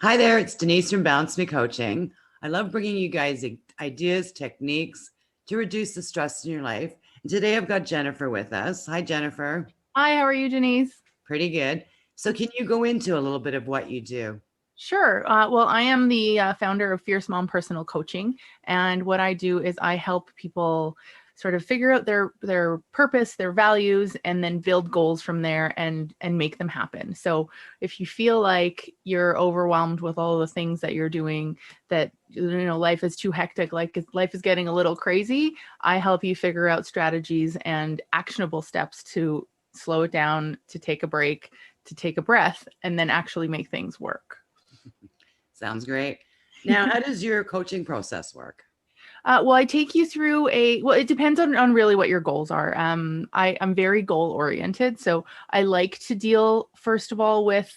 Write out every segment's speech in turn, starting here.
Hi there, it's Denise from Bounce Me Coaching. I love bringing you guys ideas, techniques to reduce the stress in your life. And today I've got Jennifer with us. Hi, Jennifer. Hi, how are you, Denise? Pretty good. So, can you go into a little bit of what you do? Sure. Well, I am the founder of Fierce Mom Personal Coaching, and what I do is I help people sort of figure out their purpose, their values, and then build goals from there and make them happen. So, if you feel like you're overwhelmed with all the things that you're doing, that life is too hectic, like life is getting a little crazy, I help you figure out strategies and actionable steps to slow it down, to take a break, to take a breath, and then actually make things work. Sounds great. Now, how does your coaching process work? Well, I take you through it depends on really what your goals are. I'm very goal oriented. So I like to deal, first of all, with,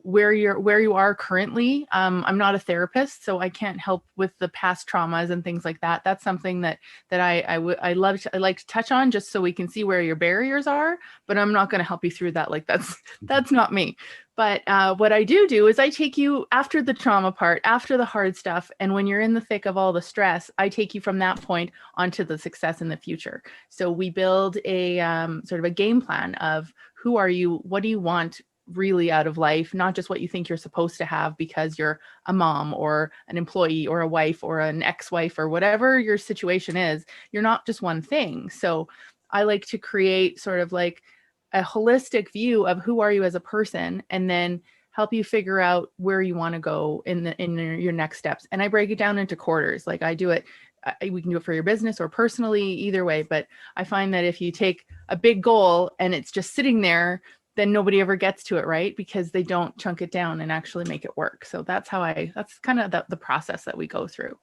where you are currently. I'm not a therapist, so I can't help with the past traumas and things like that. That's something that I like to touch on, just so we can see where your barriers are. But I'm not going to help you through that. Like that's not me. But what I do is I take you after the trauma part, after the hard stuff, and when you're in the thick of all the stress, I take you from that point onto the success in the future. So we build a sort of a game plan of who are you, what do you want really out of life, not just what you think you're supposed to have because you're a mom or an employee or a wife or an ex-wife or whatever your situation is. You're not just one thing. So I like to create sort of like a holistic view of who are you as a person, and then help you figure out where you want to go in your next steps. And I break it down into quarters. Like I do it, we can do it for your business or personally, either way. But I find that if you take a big goal and it's just sitting there, then nobody ever gets to it, right? Because they don't chunk it down and actually make it work. So that's kind of the process that we go through.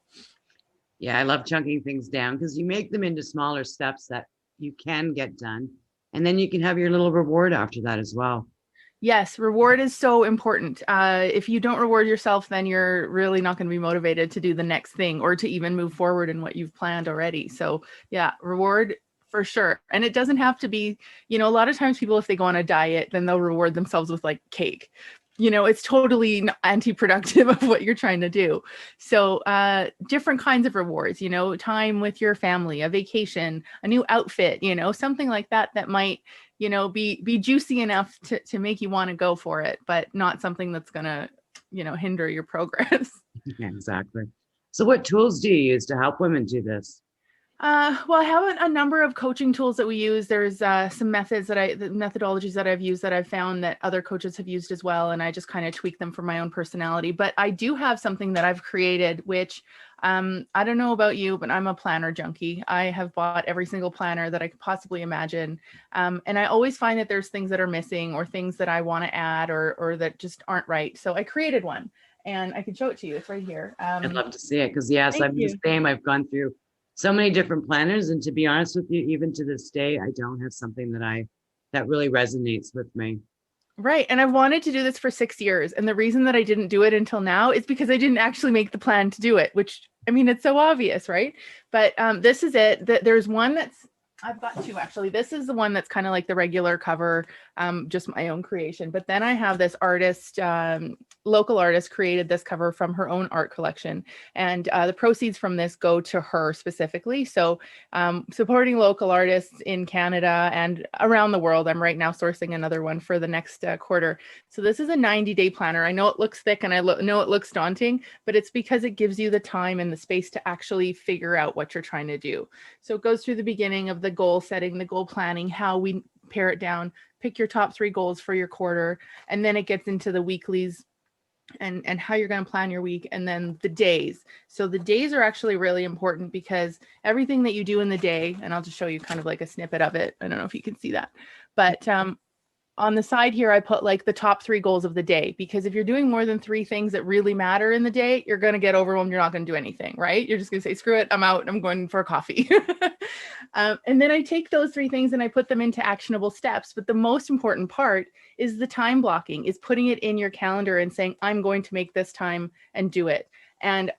Yeah, I love chunking things down because you make them into smaller steps that you can get done. And then you can have your little reward after that as well. Yes, reward is so important. If you don't reward yourself, then you're really not going to be motivated to do the next thing or to even move forward in what you've planned already. So, yeah, reward for sure. And it doesn't have to be, a lot of times people, if they go on a diet, then they'll reward themselves with like cake. It's totally anti-productive of what you're trying to do. So different kinds of rewards, time with your family, a vacation, a new outfit, something like that might be juicy enough to make you want to go for it, but not something that's gonna hinder your progress. Yeah, exactly. So, what tools do you use to help women do this? Well, I have a number of coaching tools that we use. There's some the methodologies that I've used that I've found that other coaches have used as well, and I just kind of tweak them for my own personality. But I do have something that I've created, which I don't know about you, but I'm a planner junkie. I have bought every single planner that I could possibly imagine, and I always find that there's things that are missing or things that I want to add or that just aren't right. So I created one, and I can show it to you. It's right here. I'd love to see it because, yes, Thank I'm the you. same. I've gone through so many different planners. And to be honest with you, even to this day, I don't have something that really resonates with me. Right. And I've wanted to do this for 6 years. And the reason that I didn't do it until now is because I didn't actually make the plan to do it, which I mean, it's so obvious, right? But this is it. There's one that's, I've got two actually. This is the one that's kind of like the regular cover, just my own creation. But then I have this artist, local artist created this cover from her own art collection. And the proceeds from this go to her specifically. So supporting local artists in Canada and around the world. I'm right now sourcing another one for the next quarter. So this is a 90-day planner. I know it looks thick and I know it looks daunting, but it's because it gives you the time and the space to actually figure out what you're trying to do. So it goes through the beginning of the goal setting, the goal planning, how we pare it down, pick your top 3 goals for your quarter, and then it gets into the weeklies and how you're going to plan your week, and then the days. So the days are actually really important because everything that you do in the day, and I'll just show you kind of like a snippet of it. I don't know if you can see that, but on the side here, I put like the top 3 goals of the day, because if you're doing more than 3 things that really matter in the day, you're going to get overwhelmed. You're not going to do anything, right? You're just going to say, screw it, I'm out, I'm going for a coffee. And then I take those 3 things and I put them into actionable steps. But the most important part is the time blocking, is putting it in your calendar and saying, I'm going to make this time and do it. And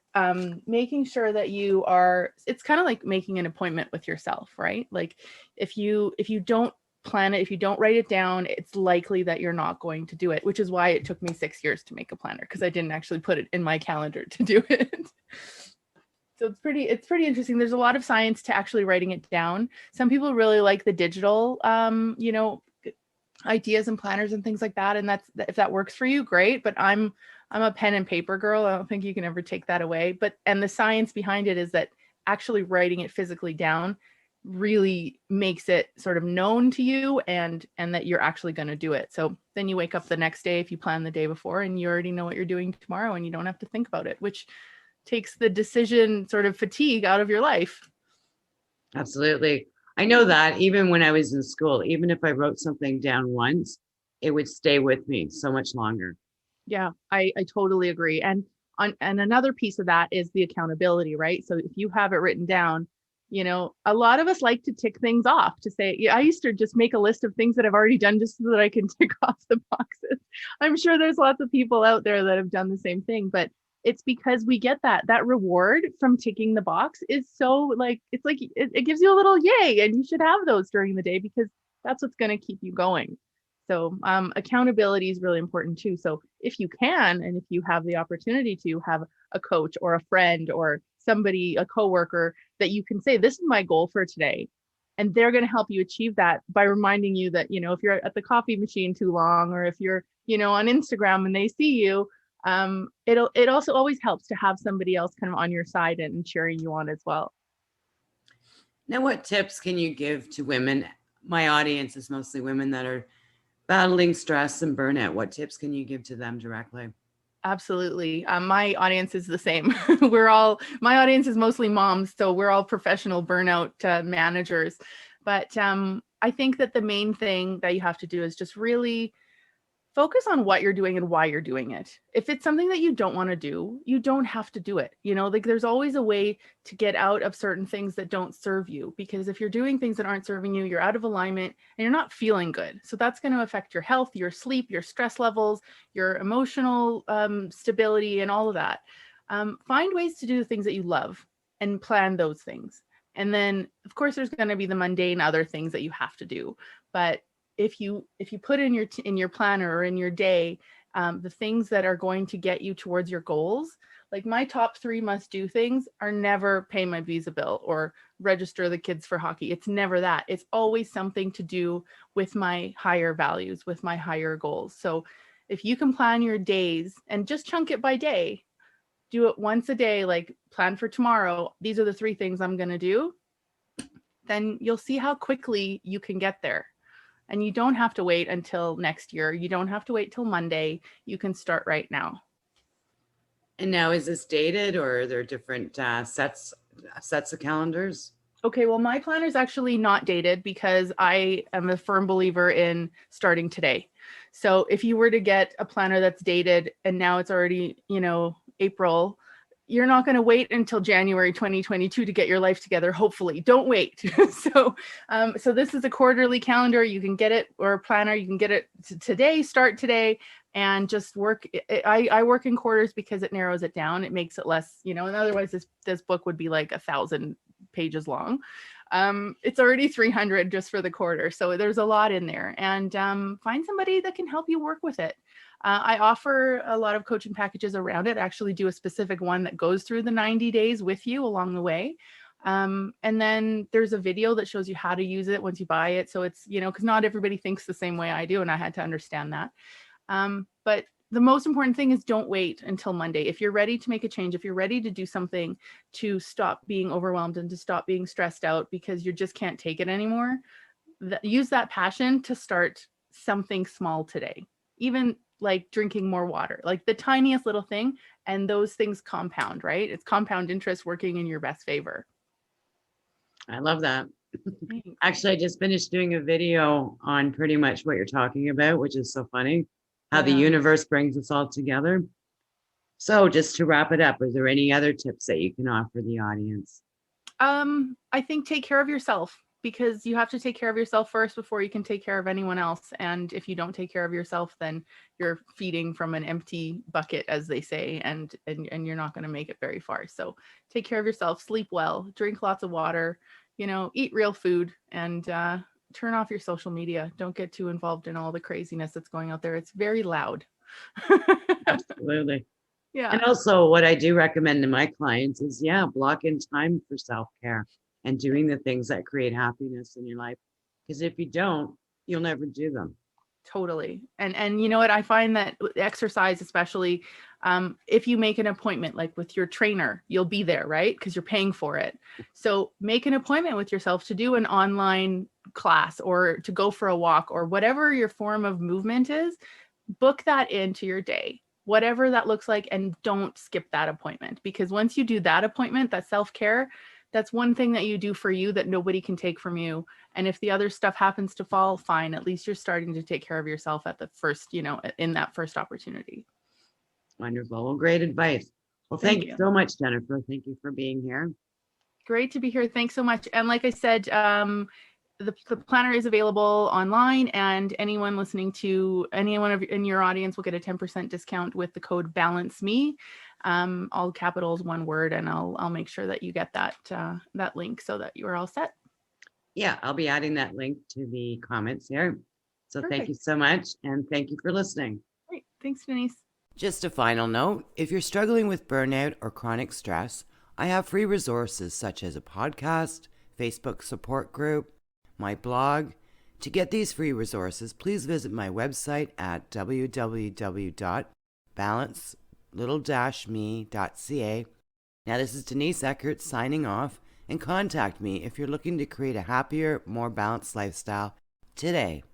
making sure that you are, it's kind of like making an appointment with yourself, right? Like if you don't plan it, if you don't write it down, it's likely that you're not going to do it, which is why it took me 6 years to make a planner, because I didn't actually put it in my calendar to do it. So it's pretty interesting. There's a lot of science to actually writing it down. Some people really like the digital, ideas and planners and things like that. And if that works for you, great. But I'm a pen and paper girl. I don't think you can ever take that away. And the science behind it is that actually writing it physically down really makes it sort of known to you and that you're actually going to do it. So then you wake up the next day, if you plan the day before, and you already know what you're doing tomorrow, and you don't have to think about it, which takes the decision sort of fatigue out of your life. Absolutely. I know that even when I was in school, even if I wrote something down once, it would stay with me so much longer. Yeah, I totally agree. And another piece of that is the accountability, right? So if you have it written down, a lot of us like to tick things off, to say, yeah, I used to just make a list of things that I've already done just so that I can tick off the boxes. I'm sure there's lots of people out there that have done the same thing, but it's because we get that reward from ticking the box is so it gives you a little yay, and you should have those during the day because that's what's going to keep you going. So accountability is really important too. So if you can, and if you have the opportunity to have a coach or a friend or somebody, a coworker that you can say, this is my goal for today. And they're going to help you achieve that by reminding you that, if you're at the coffee machine too long, or if you're, on Instagram and they see you, it also always helps to have somebody else kind of on your side and cheering you on as well. Now, what tips can you give to women? My audience is mostly women that are battling stress and burnout. What tips can you give to them directly? Absolutely. My audience is the same. My audience is mostly moms, so we're all professional burnout managers. But I think that the main thing that you have to do is just really focus on what you're doing and why you're doing it. If it's something that you don't want to do, you don't have to do it. There's always a way to get out of certain things that don't serve you, because if you're doing things that aren't serving you, you're out of alignment and you're not feeling good. So that's going to affect your health, your sleep, your stress levels, your emotional stability, and all of that. Find ways to do the things that you love and plan those things. And then, of course, there's going to be the mundane other things that you have to do. But if you put in your planner or in your day the things that are going to get you towards your goals, like my top 3 must do things are never pay my visa bill or register the kids for hockey. It's never that. It's always something to do with my higher values, with my higher goals. So if you can plan your days and just chunk it by day, do it once a day, like plan for tomorrow, these are the 3 things I'm going to do, then you'll see how quickly you can get there. And you don't have to wait until next year. You don't have to wait till Monday. You can start right now. And now, is this dated, or are there different sets of calendars? Okay, well, my planner is actually not dated because I am a firm believer in starting today. So if you were to get a planner that's dated and now it's already, April, you're not going to wait until January 2022 to get your life together. Hopefully, don't wait. So this is a quarterly calendar. You can get it, or a planner. You can get it today, start today, and just work. I work in quarters because it narrows it down. It makes it less, and otherwise this book would be like 1,000 pages long. It's already 300 just for the quarter. So there's a lot in there, and find somebody that can help you work with it. I offer a lot of coaching packages around it. I actually do a specific one that goes through the 90 days with you along the way. And then there's a video that shows you how to use it once you buy it. So it's, because not everybody thinks the same way I do, and I had to understand that. But the most important thing is don't wait until Monday. If you're ready to make a change, if you're ready to do something to stop being overwhelmed and to stop being stressed out because you just can't take it anymore, use that passion to start something small today. Even like drinking more water, like the tiniest little thing, and those things compound, right? It's compound interest working in your best favor. I love that. Actually, I just finished doing a video on pretty much what you're talking about, which is so funny, how the universe brings us all together. So just to wrap it up, is there any other tips that you can offer the audience? I think take care of yourself, because you have to take care of yourself first before you can take care of anyone else. And if you don't take care of yourself, then you're feeding from an empty bucket, as they say, and you're not going to make it very far. So take care of yourself, sleep well, drink lots of water, eat real food, and turn off your social media. Don't get too involved in all the craziness that's going out there. It's very loud. Absolutely. Yeah. And also what I do recommend to my clients is, block in time for self-care and doing the things that create happiness in your life. Because if you don't, you'll never do them. Totally. And you know what? I find that exercise, especially if you make an appointment, like with your trainer, you'll be there, right? Because you're paying for it. So make an appointment with yourself to do an online class or to go for a walk or whatever your form of movement is. Book that into your day, whatever that looks like, and don't skip that appointment, because once you do that appointment, that self-care, that's one thing that you do for you that nobody can take from you. And if the other stuff happens to fall, fine, at least you're starting to take care of yourself at the first, in that first opportunity. Wonderful. Well, great advice. Well, thank you so much, Jennifer. Thank you for being here. Great to be here. Thanks so much. And like I said, the planner is available online, and anyone listening to anyone in your audience will get a 10% discount with the code BALANCEME, all capitals, one word, and I'll make sure that you get that link so that you are all set. Yeah, I'll be adding that link to the comments here. So Perfect. Thank you so much, and thank you for listening. Great. Thanks, Denise. Just a final note, if you're struggling with burnout or chronic stress, I have free resources such as a podcast, Facebook support group, my blog. To get these free resources, please visit my website at www.balance-me.ca. Now, this is Denise Eckert signing off, and contact me if you're looking to create a happier, more balanced lifestyle today.